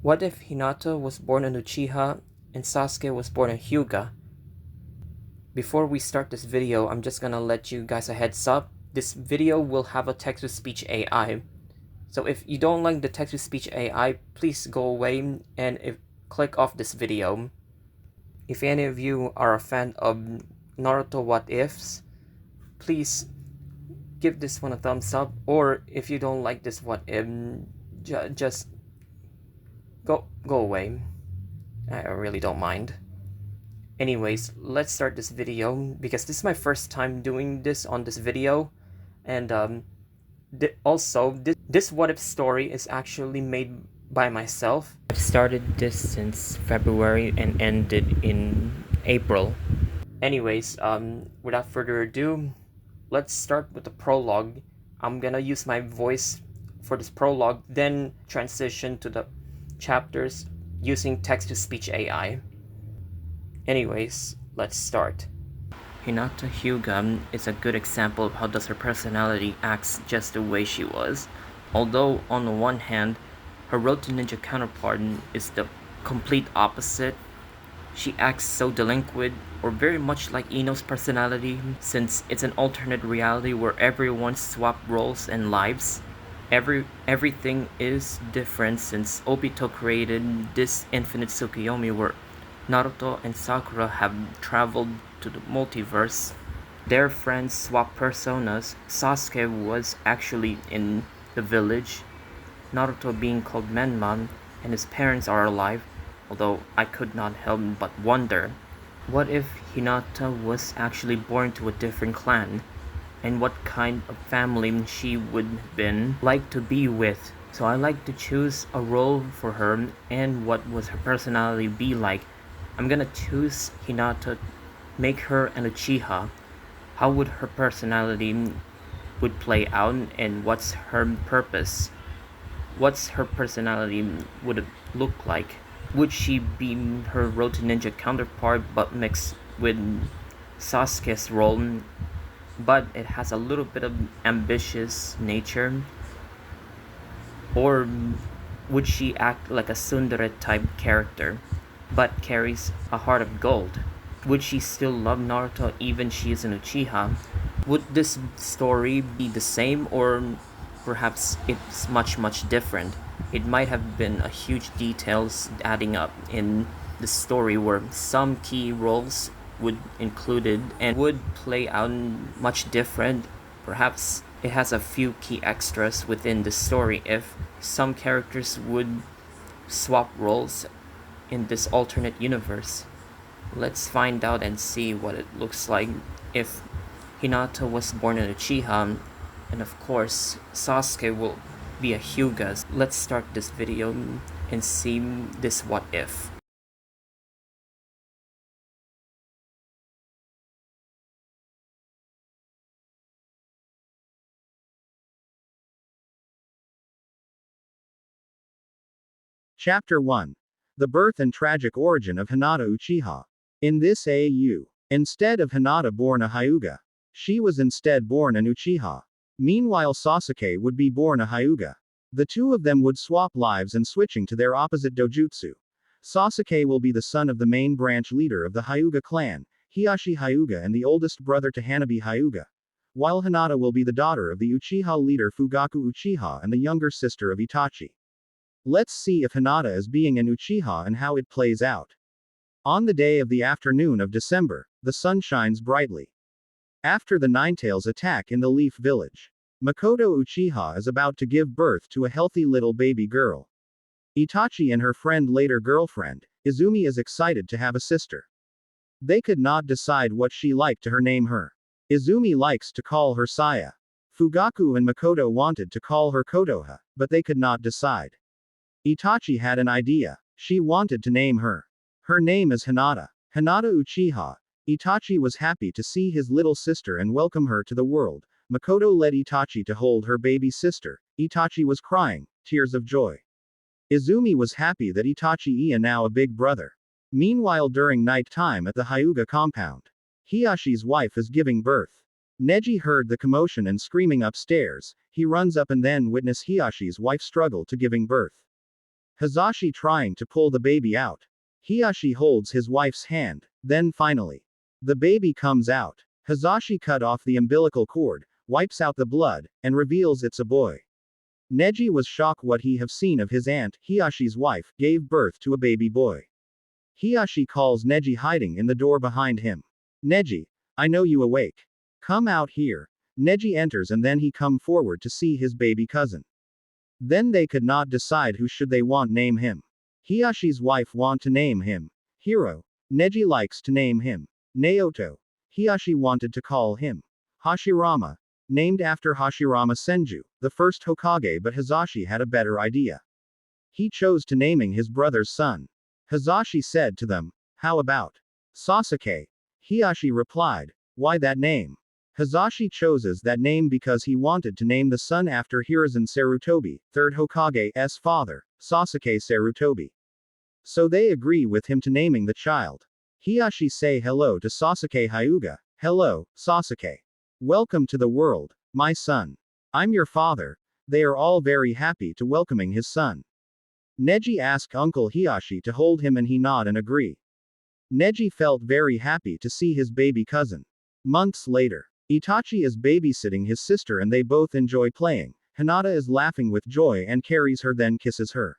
What if Hinata was born an Uchiha and Sasuke was born a Hyuga? Before we start this video, I'm just gonna let you guys a heads up. This video will have a text-to-speech AI. So if you don't like the text-to-speech AI, please go away and click off this video. If any of you are a fan of Naruto What Ifs, please give this one a thumbs up. Or if you don't like this What If, just go away. I really don't mind. Anyways, let's start this video because this is my first time doing this on this video, and also this what if story is actually made by myself. I've started this since February and ended in April. Anyways, without further ado, let's start with the prologue. I'm gonna use my voice for this prologue, then transition to the chapters using text-to-speech AI. Anyways, let's start. Hinata Hyuga is a good example of how does her personality acts just the way she was. Although on the one hand, her Road to Ninja counterpart is the complete opposite. She acts so delinquent, or very much like Ino's personality, since it's an alternate reality where everyone swapped roles and lives. Everything is different since Obito created this infinite Tsukuyomi where Naruto and Sakura have traveled to the multiverse. Their friends swap personas. Sasuke was actually in the village, Naruto being called Menma, and his parents are alive, although I could not help but wonder, what if Hinata was actually born to a different clan, and what kind of family she would have been like to be with. So I like to choose a role for her and what would her personality be like. I'm gonna choose Hinata, make her an Uchiha. How would her personality would play out and what's her purpose? What's her personality would it look like? Would she be her Road to Ninja counterpart but mixed with Sasuke's role, but it has a little bit of ambitious nature? Or would she act like a tsundere type character, but carries a heart of gold? Would she still love Naruto even she is an Uchiha? Would this story be the same, or perhaps it's much different? It might have been a huge details adding up in the story where some key roles would included and would play out much different. Perhaps it has a few key extras within the story if some characters would swap roles in this alternate universe. Let's find out and see what it looks like if Hinata was born an Uchiha, and of course Sasuke will be a Hyuga. Let's start this video and see this what if. Chapter 1. The Birth and Tragic Origin of Hinata Uchiha. In this AU, instead of Hinata born a Hyuga, she was instead born an Uchiha. Meanwhile Sasuke would be born a Hyuga. The two of them would swap lives and switching to their opposite Dojutsu. Sasuke will be the son of the main branch leader of the Hyuga clan, Hiashi Hyuga, and the oldest brother to Hanabi Hyuga. While Hinata will be the daughter of the Uchiha leader Fugaku Uchiha and the younger sister of Itachi. Let's see if Hinata is being an Uchiha and how it plays out. On the day of the afternoon of December, the sun shines brightly. After the Ninetales attack in the Leaf Village, Makoto Uchiha is about to give birth to a healthy little baby girl. Itachi and her friend later girlfriend, Izumi, is excited to have a sister. They could not decide what she liked to her name her. Izumi likes to call her Saya. Fugaku and Makoto wanted to call her Kotoha, but they could not decide. Itachi had an idea. She wanted to name her. Her name is Hinata. Hinata Uchiha. Itachi was happy to see his little sister and welcome her to the world. Makoto led Itachi to hold her baby sister. Itachi was crying, tears of joy. Izumi was happy that Itachi is now a big brother. Meanwhile, during night time at the Hyuga compound, Hiyashi's wife is giving birth. Neji heard the commotion and screaming upstairs. He runs up and then witness Hiyashi's wife struggle to giving birth. Hazashi trying to pull the baby out. Hiyashi holds his wife's hand. Then finally, the baby comes out. Hazashi cut off the umbilical cord, wipes out the blood, and reveals it's a boy. Neji was shocked what he have seen of his aunt, Hiyashi's wife, gave birth to a baby boy. Hiyashi calls Neji hiding in the door behind him. Neji, I know you awake. Come out here. Neji enters and then he come forward to see his baby cousin. Then they could not decide who should they want name him. Hiyashi's wife want to name him Hiro. Neji likes to name him Naoto. Hiyashi wanted to call him Hashirama, named after Hashirama Senju, the first Hokage, but Hazashi had a better idea. He chose to naming his brother's son. Hazashi said to them, how about Sasuke? Hiyashi replied, why that name? Hazashi chooses that name because he wanted to name the son after Hiruzen Sarutobi, third Hokage's father, Sasuke Sarutobi. So they agree with him to naming the child. Hiyashi say hello to Sasuke Hyuga. Hello, Sasuke. Welcome to the world, my son. I'm your father. They are all very happy to welcoming his son. Neji ask Uncle Hiyashi to hold him and he nod and agree. Neji felt very happy to see his baby cousin. Months later, Itachi is babysitting his sister and they both enjoy playing. Hinata is laughing with joy and carries her then kisses her.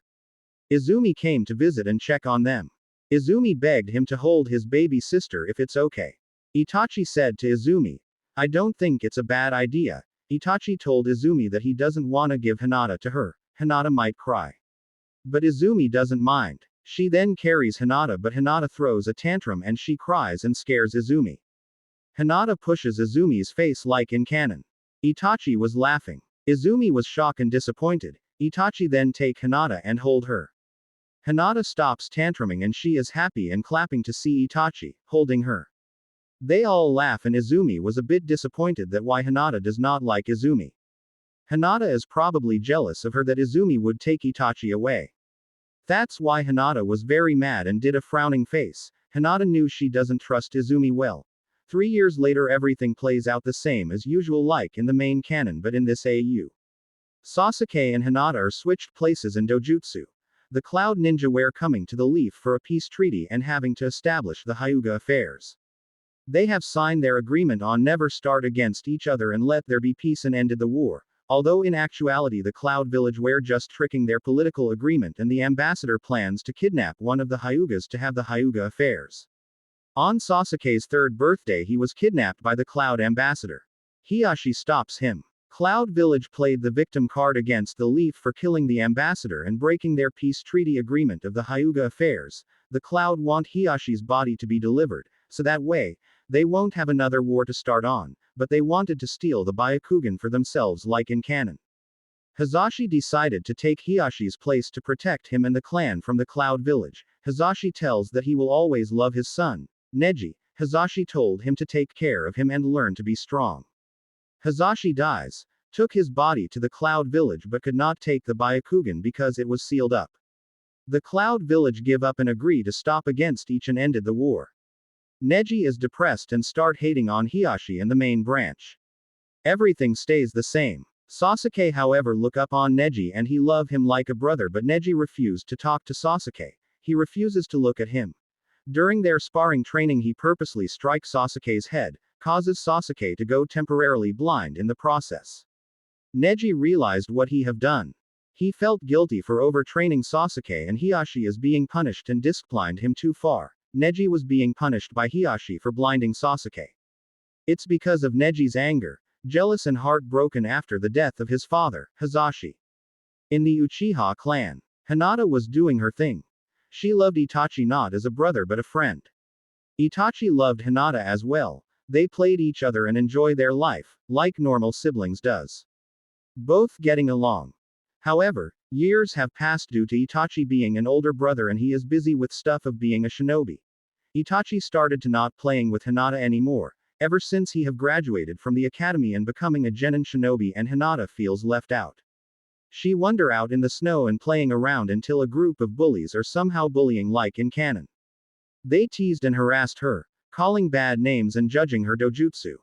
Izumi came to visit and check on them. Izumi begged him to hold his baby sister if it's okay. Itachi said to Izumi, I don't think it's a bad idea. Itachi told Izumi that he doesn't want to give Hinata to her. Hinata might cry. But Izumi doesn't mind. She then carries Hinata but Hinata throws a tantrum and she cries and scares Izumi. Hinata pushes Izumi's face like in canon. Itachi was laughing. Izumi was shocked and disappointed. Itachi then take Hinata and hold her. Hinata stops tantruming and she is happy and clapping to see Itachi, holding her. They all laugh and Izumi was a bit disappointed that why Hinata does not like Izumi. Hinata is probably jealous of her that Izumi would take Itachi away. That's why Hinata was very mad and did a frowning face. Hinata knew she doesn't trust Izumi well. 3 years later everything plays out the same as usual like in the main canon but in this AU. Sasuke and Hinata are switched places in Dojutsu. The Cloud Ninja were coming to the Leaf for a peace treaty and having to establish the Hyuga affairs. They have signed their agreement on never start against each other and let there be peace and ended the war, although in actuality the Cloud Village were just tricking their political agreement and the ambassador plans to kidnap one of the Hyugas to have the Hyuga affairs. On Sasuke's 3rd birthday he was kidnapped by the Cloud ambassador. Hiyashi stops him. Cloud Village played the victim card against the Leaf for killing the ambassador and breaking their peace treaty agreement of the Hyuga affairs. The Cloud want Hiyashi's body to be delivered, so that way, they won't have another war to start on, but they wanted to steal the Byakugan for themselves like in canon. Hazashi decided to take Hiyashi's place to protect him and the clan from the Cloud Village. Hazashi tells that he will always love his son, Neji. Hazashi told him to take care of him and learn to be strong. Hazashi dies, took his body to the Cloud Village but could not take the Byakugan because it was sealed up. The Cloud Village give up and agree to stop against each and ended the war. Neji is depressed and start hating on Hiyashi and the main branch. Everything stays the same. Sasuke however look up on Neji and he love him like a brother but Neji refused to talk to Sasuke. He refuses to look at him. During their sparring training he purposely strikes Sasuke's head, causes Sasuke to go temporarily blind in the process. Neji realized what he have done. He felt guilty for overtraining Sasuke and Hiyashi is being punished and disciplined him too far. Neji was being punished by Hiyashi for blinding Sasuke. It's because of Neji's anger, jealous and heartbroken after the death of his father, Hazashi. In the Uchiha clan, Hinata was doing her thing. She loved Itachi not as a brother but a friend. Itachi loved Hinata as well. They played each other and enjoy their life, like normal siblings does. Both getting along. However, years have passed due to Itachi being an older brother and he is busy with stuff of being a shinobi. Itachi started to not playing with Hinata anymore, ever since he have graduated from the academy and becoming a genin shinobi and Hinata feels left out. She wander out in the snow and playing around until a group of bullies are somehow bullying like in canon. They teased and harassed her, calling bad names and judging her dojutsu.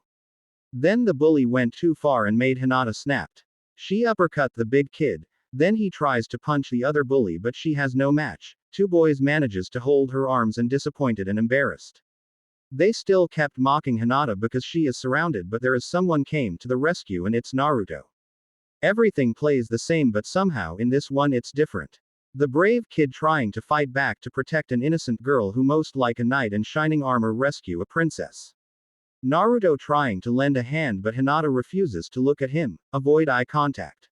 Then the bully went too far and made Hinata snapped. She uppercut the big kid, Then he tries to punch the other bully but she has no match. Two boys manages to hold her arms and disappointed and embarrassed. They still kept mocking Hinata because she is surrounded but there is someone came to the rescue and it's Naruto. Everything plays the same but somehow in this one it's different. The brave kid trying to fight back to protect an innocent girl who most like a knight in shining armor rescue a princess. Naruto trying to lend a hand but Hinata refuses to look at him, avoid eye contact.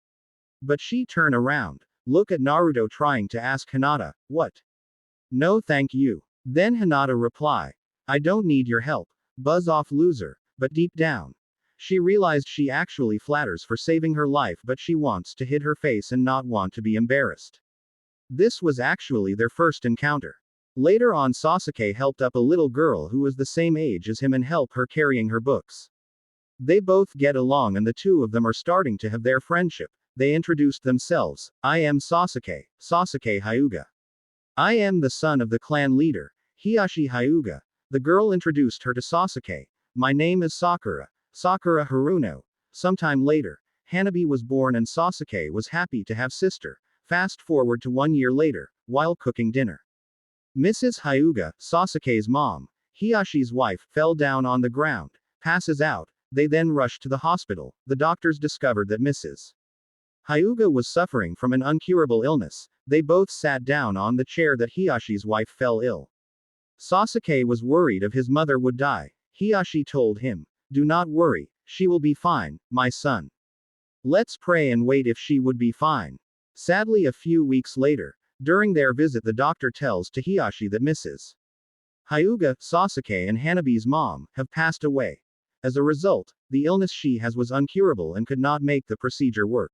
But she turn around, look at Naruto trying to ask Hinata, what? No thank you. Then Hinata reply, I don't need your help, buzz off loser, but deep down. She realized she actually flatters for saving her life but she wants to hide her face and not want to be embarrassed. This was actually their first encounter. Later on Sasuke helped up a little girl who was the same age as him and help her carrying her books. They both get along and the two of them are starting to have their friendship. They introduced themselves, I am Sasuke, Sasuke Hyuga. I am the son of the clan leader, Hiashi Hyuga. The girl introduced her to Sasuke, my name is Sakura, Sakura Haruno. Sometime later, Hanabi was born and Sasuke was happy to have sister. Fast forward to 1 year later, while cooking dinner. Mrs. Hyuga, Sasuke's mom, Hiyashi's wife, fell down on the ground, passes out. They then rushed to the hospital. The doctors discovered that Mrs. Hyuga was suffering from an incurable illness. They both sat down on the chair that Hiyashi's wife fell ill. Sasuke was worried if his mother would die. Hiyashi told him, do not worry, she will be fine, my son. Let's pray and wait if she would be fine. Sadly a few weeks later, during their visit the doctor tells to Hiyashi that Mrs. Hyuga, Sasuke and Hanabi's mom, have passed away. As a result, the illness she has was incurable and could not make the procedure work.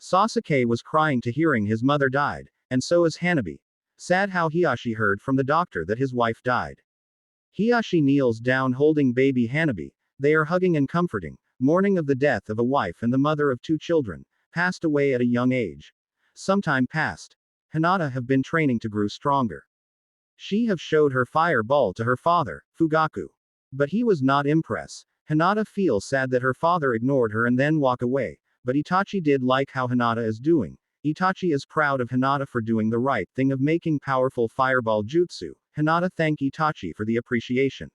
Sasuke was crying to hearing his mother died, and so is Hanabi. Sad how Hiyashi heard from the doctor that his wife died. Hiyashi kneels down holding baby Hanabi. They are hugging and comforting, mourning of the death of a wife and the mother of 2 children, passed away at a young age. Some time passed. Hinata have been training to grow stronger. She have showed her fireball to her father, Fugaku. But he was not impressed. Hinata feels sad that her father ignored her and then walk away, but Itachi did like how Hinata is doing. Itachi is proud of Hinata for doing the right thing of making powerful fireball jutsu. Hinata thanked Itachi for the appreciation.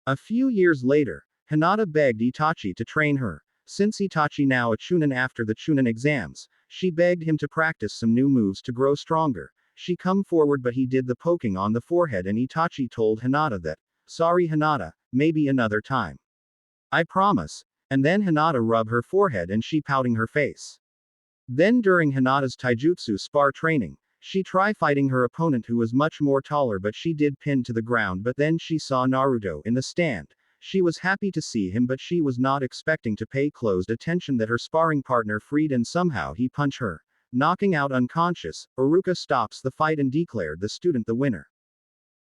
A few years later, Hinata begged Itachi to train her. Since Itachi now a Chunin after the Chunin exams, she begged him to practice some new moves to grow stronger. She come forward but he did the poking on the forehead and Itachi told Hinata that, sorry Hinata, maybe another time. I promise. And then Hinata rub her forehead and she pouting her face. Then during Hinata's taijutsu spar training, she try fighting her opponent who was much more taller but she did pin to the ground but then she saw Naruto in the stand. She was happy to see him but she was not expecting to pay close attention that her sparring partner freed and somehow he punched her, knocking out unconscious. Iruka stops the fight and declared the student the winner.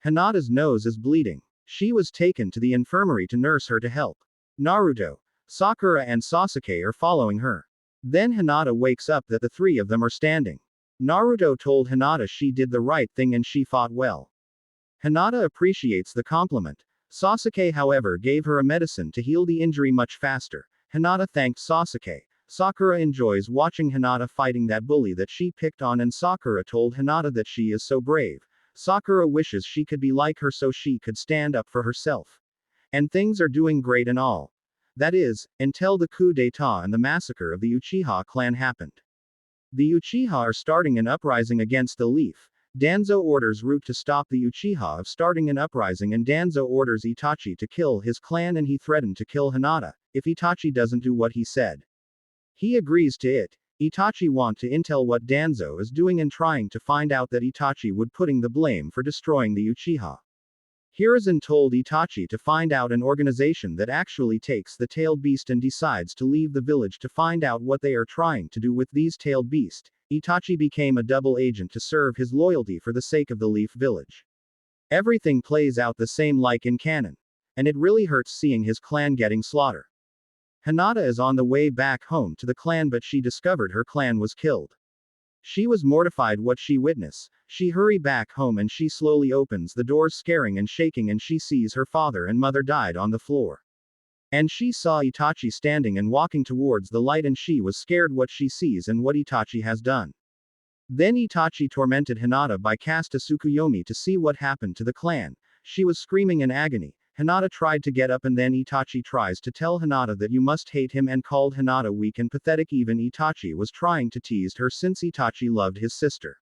Hinata's nose is bleeding. She was taken to the infirmary to nurse her to help. Naruto, Sakura and Sasuke are following her. Then Hinata wakes up that the 3 of them are standing. Naruto told Hinata she did the right thing and she fought well. Hinata appreciates the compliment. Sasuke however gave her a medicine to heal the injury much faster. Hinata thanked Sasuke. Sakura enjoys watching Hinata fighting that bully that she picked on and Sakura told Hinata that she is so brave. Sakura wishes she could be like her so she could stand up for herself. And things are doing great and all. That is, until the coup d'etat and the massacre of the Uchiha clan happened. The Uchiha are starting an uprising against the Leaf. Danzo orders Root to stop the Uchiha of starting an uprising and Danzo orders Itachi to kill his clan and he threatened to kill Hinata, if Itachi doesn't do what he said. He agrees to it. Itachi want to intel what Danzo is doing and trying to find out that Itachi would putting the blame for destroying the Uchiha. Hiruzen told Itachi to find out an organization that actually takes the tailed beast and decides to leave the village to find out what they are trying to do with these tailed beast. Itachi became a double agent to serve his loyalty for the sake of the Leaf Village. Everything plays out the same like in canon. And it really hurts seeing his clan getting slaughtered. Hinata is on the way back home to the clan but she discovered her clan was killed. She was mortified what she witnessed. She hurry back home and she slowly opens the doors scaring and shaking and she sees her father and mother died on the floor. And she saw Itachi standing and walking towards the light, and she was scared what she sees and what Itachi has done. Then Itachi tormented Hinata by cast a Tsukuyomi to see what happened to the clan. She was screaming in agony. Hinata tried to get up, and then Itachi tries to tell Hinata that you must hate him and called Hinata weak and pathetic. Even Itachi was trying to tease her since Itachi loved his sister.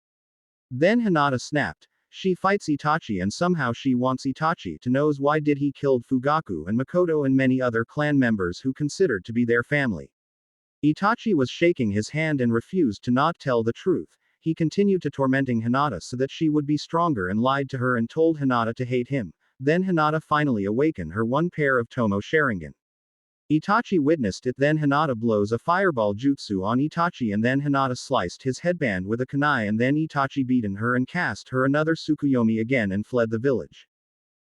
Then Hinata snapped. She fights Itachi and somehow she wants Itachi to knows why did he killed Fugaku and Makoto and many other clan members who considered to be their family. Itachi was shaking his hand and refused to not tell the truth. He continued to tormenting Hinata so that she would be stronger and lied to her and told Hinata to hate him. Then Hinata finally awakened her one pair of Tomo Sharingan. Itachi witnessed it. Then Hinata blows a fireball jutsu on Itachi, and then Hinata sliced his headband with a kunai, and then Itachi beaten her and cast her another Tsukuyomi again and fled the village.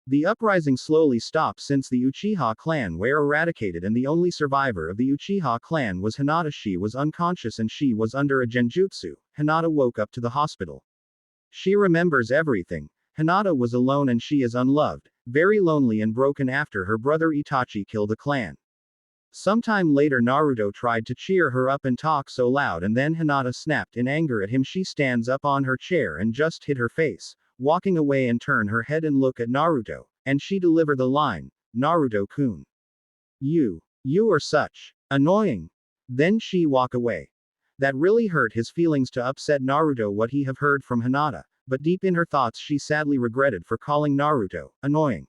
The uprising slowly stopped since the Uchiha clan were eradicated, and the only survivor of the Uchiha clan was Hinata. She was unconscious and she was under a genjutsu. Hinata woke up to the hospital. She remembers everything. Hinata was alone and she is unloved, very lonely and broken after her brother Itachi killed the clan. Sometime later Naruto tried to cheer her up and talk so loud, and then Hinata snapped in anger at him. She stands up on her chair and just hit her face, walking away and turn her head and look at Naruto, and she deliver the line, Naruto-kun. You are such annoying. Then she walk away. That really hurt his feelings to upset Naruto what he have heard from Hinata, but deep in her thoughts she sadly regretted for calling Naruto annoying.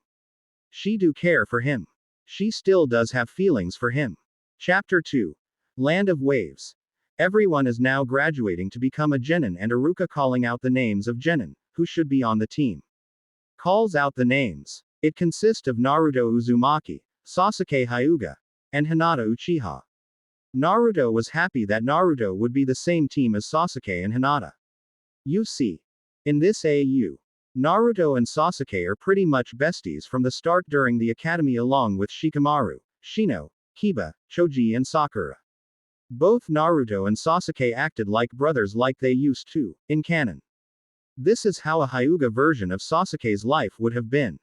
She do care for him. She still does have feelings for him. Chapter 2. Land of Waves. Everyone is now graduating to become a genin, and Iruka calling out the names of genin who should be on the team. Calls out the names. It consists of Naruto Uzumaki, Sasuke Hyuga, and Hinata Uchiha. Naruto was happy that Naruto would be the same team as Sasuke and Hinata. You see. In this AU, Naruto and Sasuke are pretty much besties from the start during the academy, along with Shikamaru, Shino, Kiba, Choji and Sakura. Both Naruto and Sasuke acted like brothers like they used to, in canon. This is how a Hyuga version of Sasuke's life would have been.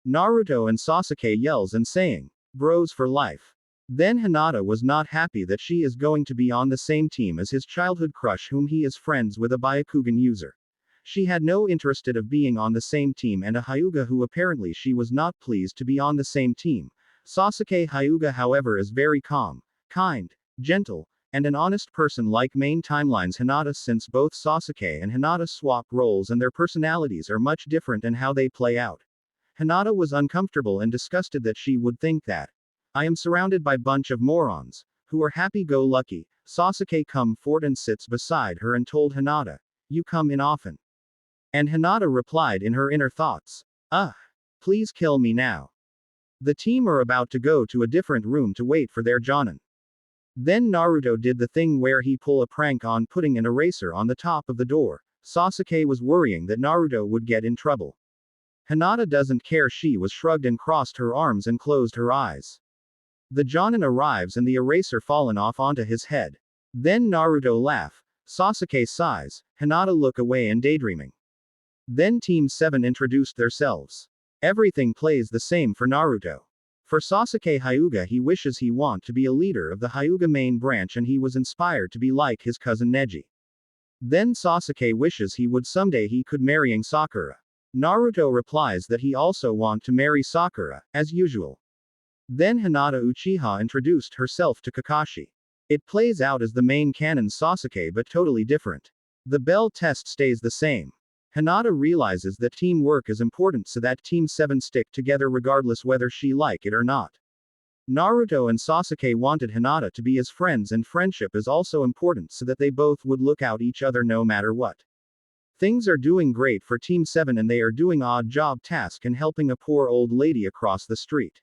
Naruto and Sasuke yells and saying, bros for life. Then Hinata was not happy that she is going to be on the same team as his childhood crush whom he is friends with, a Byakugan user. She had no interest of being on the same team, and a Hyuga who apparently she was not pleased to be on the same team. Sasuke Hyuga however is very calm, kind, gentle, and an honest person like main timelines Hinata, since both Sasuke and Hinata swap roles and their personalities are much different and how they play out. Hinata was uncomfortable and disgusted that she would think that I am surrounded by bunch of morons who are happy-go-lucky. Sasuke come forward and sits beside her and told Hinata, you come in often. And Hinata replied in her inner thoughts, please kill me now. The team are about to go to a different room to wait for their jonin. Then Naruto did the thing where he pull a prank on putting an eraser on the top of the door. Sasuke was worrying that Naruto would get in trouble. Hinata doesn't care. She was shrugged and crossed her arms and closed her eyes. The jonin arrives and the eraser fallen off onto his head. Then Naruto laugh. Sasuke sighs. Hinata look away and daydreaming. Then Team 7 introduced themselves. Everything plays the same for Naruto. For Sasuke Hyuga, he wishes he want to be a leader of the Hyuga main branch, and he was inspired to be like his cousin Neji. Then Sasuke wishes he would someday he could marrying Sakura. Naruto replies that he also want to marry Sakura, as usual. Then Hinata Uchiha introduced herself to Kakashi. It plays out as the main canon Sasuke but totally different. The bell test stays the same. Hinata realizes that teamwork is important so that Team 7 stick together regardless whether she like it or not. Naruto and Sasuke wanted Hinata to be as friends, and friendship is also important so that they both would look out each other no matter what. Things are doing great for Team 7 and they are doing odd job task and helping a poor old lady across the street.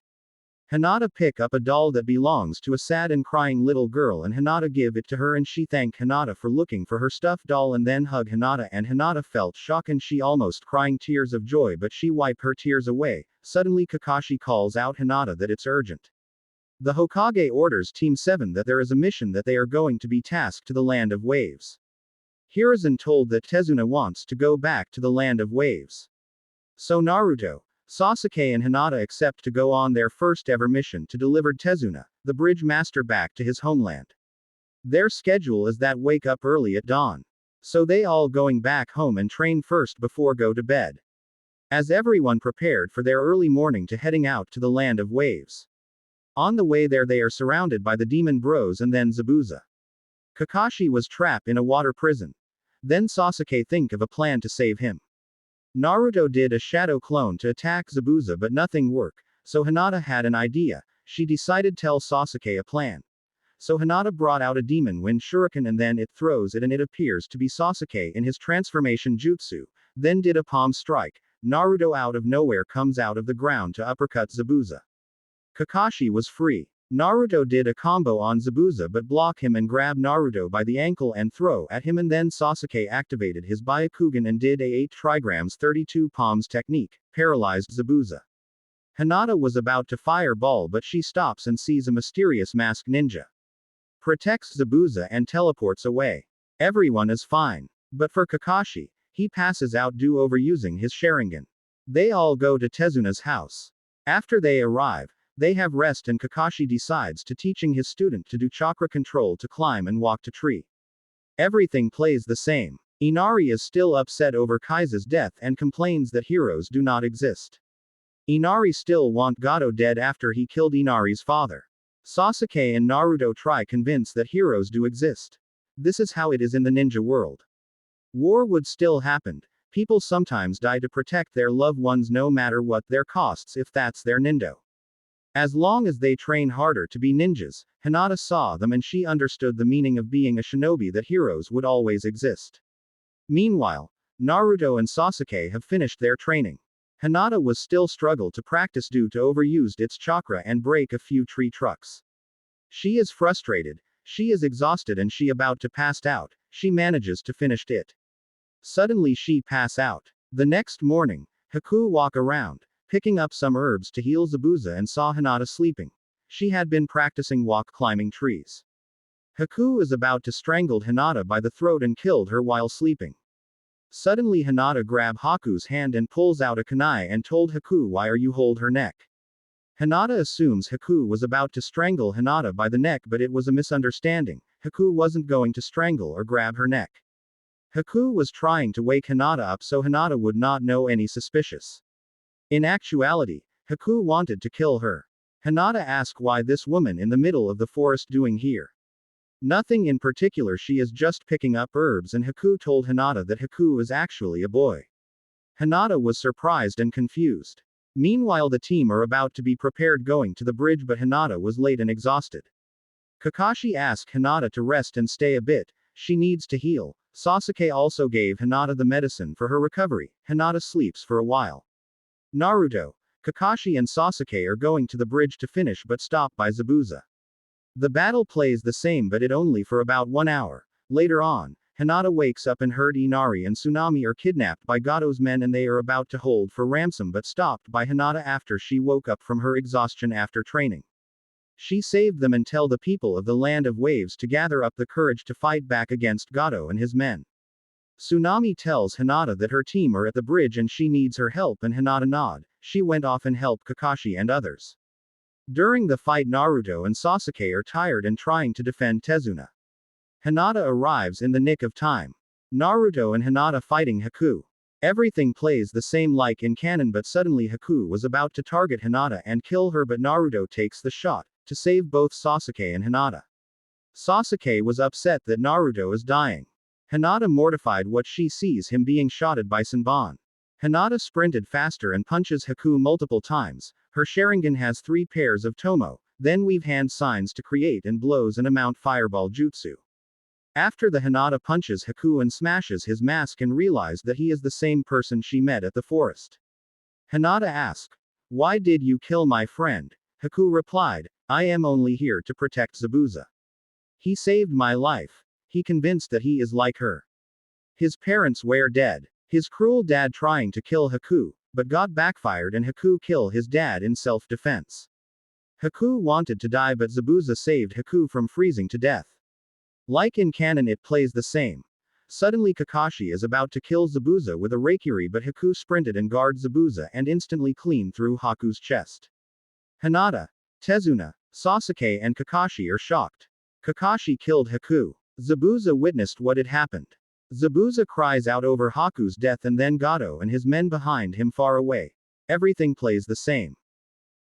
Hinata pick up a doll that belongs to a sad and crying little girl, and Hinata give it to her and she thank Hinata for looking for her stuffed doll and then hug Hinata, and Hinata felt shock and she almost crying tears of joy, but she wipe her tears away. Suddenly Kakashi calls out Hinata that it's urgent. The Hokage orders Team 7 that there is a mission that they are going to be tasked to the Land of Waves. Hiruzen told that Tezuna wants to go back to the Land of Waves. So Naruto, Sasuke and Hinata accept to go on their first ever mission to deliver Tezuna, the bridge master, back to his homeland. Their schedule is that wake up early at dawn. So they all going back home and train first before go to bed. As everyone prepared for their early morning to heading out to the land of waves. On the way there they are surrounded by the demon bros and then Zabuza. Kakashi was trapped in a water prison. Then Sasuke think of a plan to save him. Naruto did a shadow clone to attack Zabuza but nothing worked, so Hinata had an idea. She decided tell Sasuke a plan. So Hinata brought out a demon wind shuriken and then it throws it and it appears to be Sasuke in his transformation jutsu, then did a palm strike. Naruto out of nowhere comes out of the ground to uppercut Zabuza. Kakashi was free. Naruto did a combo on Zabuza but block him and grab Naruto by the ankle and throw at him and then Sasuke activated his Byakugan and did a 8 trigrams 32 palms technique, paralyzed Zabuza. Hinata was about to fire ball but she stops and sees a mysterious masked ninja. Protects Zabuza and teleports away. Everyone is fine. But for Kakashi, he passes out due overusing his Sharingan. They all go to Tezuna's house. After they arrive, they have rest and Kakashi decides to teaching his student to do chakra control to climb and walk to tree. Everything plays the same. Inari is still upset over Kaisa's death and complains that heroes do not exist. Inari still want Gato dead after he killed Inari's father. Sasuke and Naruto try convince that heroes do exist. This is how it is in the ninja world. War would still happen. People sometimes die to protect their loved ones no matter what their costs if that's their nindo. As long as they train harder to be ninjas, Hinata saw them and she understood the meaning of being a shinobi that heroes would always exist. Meanwhile, Naruto and Sasuke have finished their training. Hinata was still struggle to practice due to overused its chakra and break a few tree trucks. She is frustrated, she is exhausted and she about to pass out, she manages to finish it. Suddenly she pass out. The next morning, Haku walk around, picking up some herbs to heal Zabuza and saw Hinata sleeping. She had been practicing walk climbing trees. Haku is about to strangle Hinata by the throat and killed her while sleeping. Suddenly Hinata grab Haku's hand and pulls out a kunai and told Haku why are you hold her neck. Hinata assumes Haku was about to strangle Hinata by the neck but it was a misunderstanding, Haku wasn't going to strangle or grab her neck. Haku was trying to wake Hinata up so Hinata would not know any suspicious. In actuality, Haku wanted to kill her. Hinata asked why this woman in the middle of the forest doing here. Nothing in particular, she is just picking up herbs and Haku told Hinata that Haku is actually a boy. Hinata was surprised and confused. Meanwhile the team are about to be prepared going to the bridge but Hinata was late and exhausted. Kakashi asked Hinata to rest and stay a bit, she needs to heal. Sasuke also gave Hinata the medicine for her recovery. Hinata sleeps for a while. Naruto, Kakashi and Sasuke are going to the bridge to finish but stopped by Zabuza. The battle plays the same but it only for about 1 hour. Later on, Hinata wakes up and heard Inari and Tsunami are kidnapped by Gato's men and they are about to hold for ransom but stopped by Hinata after she woke up from her exhaustion after training. She saved them and tell the people of the land of waves to gather up the courage to fight back against Gato and his men. Tsunami tells Hinata that her team are at the bridge and she needs her help and Hinata nod. She went off and helped Kakashi and others. During the fight Naruto and Sasuke are tired and trying to defend Tezuna. Hinata arrives in the nick of time. Naruto and Hinata fighting Haku. Everything plays the same like in canon but suddenly Haku was about to target Hinata and kill her but Naruto takes the shot, to save both Sasuke and Hinata. Sasuke was upset that Naruto is dying. Hinata mortified what she sees him being shotted by Senbon. Hinata sprinted faster and punches Haku multiple times. Her Sharingan has 3 pairs of Tomo, then weave hand signs to create and blows an amount fireball jutsu. After the Hinata punches Haku and smashes his mask and realized that he is the same person she met at the forest. Hinata asked, "Why did you kill my friend?" Haku replied, "I am only here to protect Zabuza. He saved my life. He convinced that he is like her. His parents were dead. His cruel dad trying to kill Haku, but got backfired and Haku kill his dad in self-defense. Haku wanted to die but Zabuza saved Haku from freezing to death." Like in canon it plays the same. Suddenly Kakashi is about to kill Zabuza with a Reikiri, but Haku sprinted and guarded Zabuza and instantly cleaned through Haku's chest. Hinata, Tezuna, Sasuke and Kakashi are shocked. Kakashi killed Haku. Zabuza witnessed what had happened. Zabuza cries out over Haku's death and then Gato and his men behind him far away. Everything plays the same.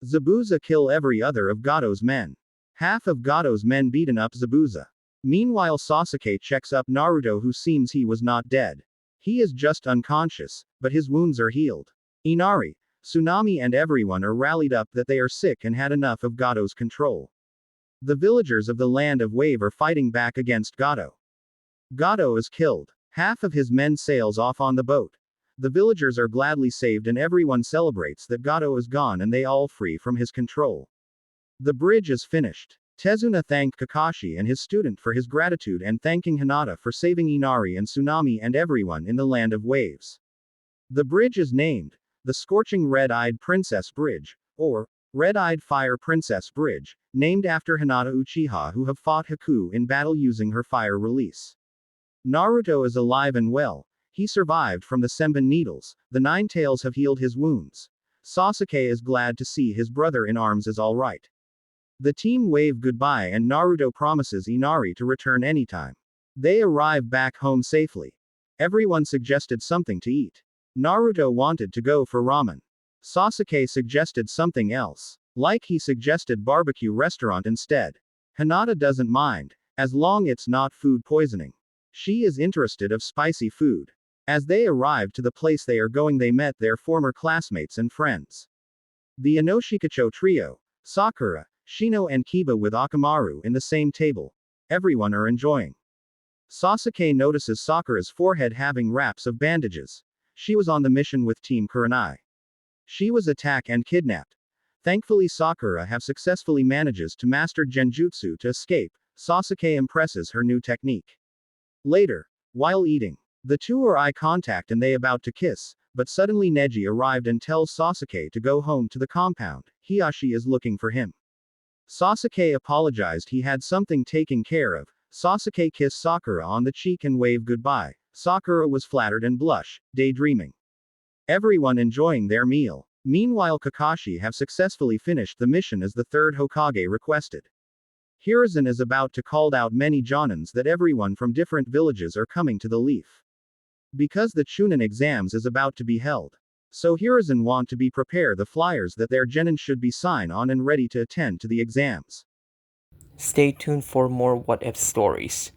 Zabuza kill every other of Gato's men. Half of Gato's men beaten up Zabuza. Meanwhile Sasuke checks up Naruto, who seems he was not dead. He is just unconscious, but his wounds are healed. Inari, Tsunami and everyone are rallied up that they are sick and had enough of Gato's control. The villagers of the Land of Wave are fighting back against Gato. Gato is killed. Half of his men sails off on the boat. The villagers are gladly saved and everyone celebrates that Gato is gone and they all free from his control. The bridge is finished. Tezuna thanked Kakashi and his student for his gratitude and thanking Hinata for saving Inari and Tsunami and everyone in the Land of Waves. The bridge is named the Scorching Red-Eyed Princess Bridge, or Red-Eyed Fire Princess Bridge, named after Hinata Uchiha, who have fought Haku in battle using her fire release. Naruto is alive and well. He survived from the Senbon needles. The Nine Tails have healed his wounds. Sasuke is glad to see his brother in arms is alright. The team wave goodbye and Naruto promises Inari to return anytime. They arrive back home safely. Everyone suggested something to eat. Naruto wanted to go for ramen. Sasuke suggested something else. Like he suggested barbecue restaurant instead. Hinata doesn't mind, as long it's not food poisoning. She is interested of spicy food. As they arrived to the place they are going, they met their former classmates and friends. The Inoshikacho trio, Sakura, Shino and Kiba with Akamaru in the same table. Everyone are enjoying. Sasuke notices Sakura's forehead having wraps of bandages. She was on the mission with Team Kurenai. She was attacked and kidnapped. Thankfully Sakura have successfully manages to master Genjutsu to escape. Sasuke impresses her new technique. Later, while eating, the two are eye contact and they about to kiss, but suddenly Neji arrived and tells Sasuke to go home to the compound. Hiashi is looking for him. Sasuke apologized he had something taken care of. Sasuke kissed Sakura on the cheek and waved goodbye. Sakura was flattered and blush, daydreaming. Everyone enjoying their meal. Meanwhile Kakashi have successfully finished the mission as the third Hokage requested. Hiruzen is about to call out many Jonins that everyone from different villages are coming to the Leaf. Because the Chunin exams is about to be held. So Hiruzen want to be prepare the flyers that their genin should be sign on and ready to attend to the exams. Stay tuned for more what if stories.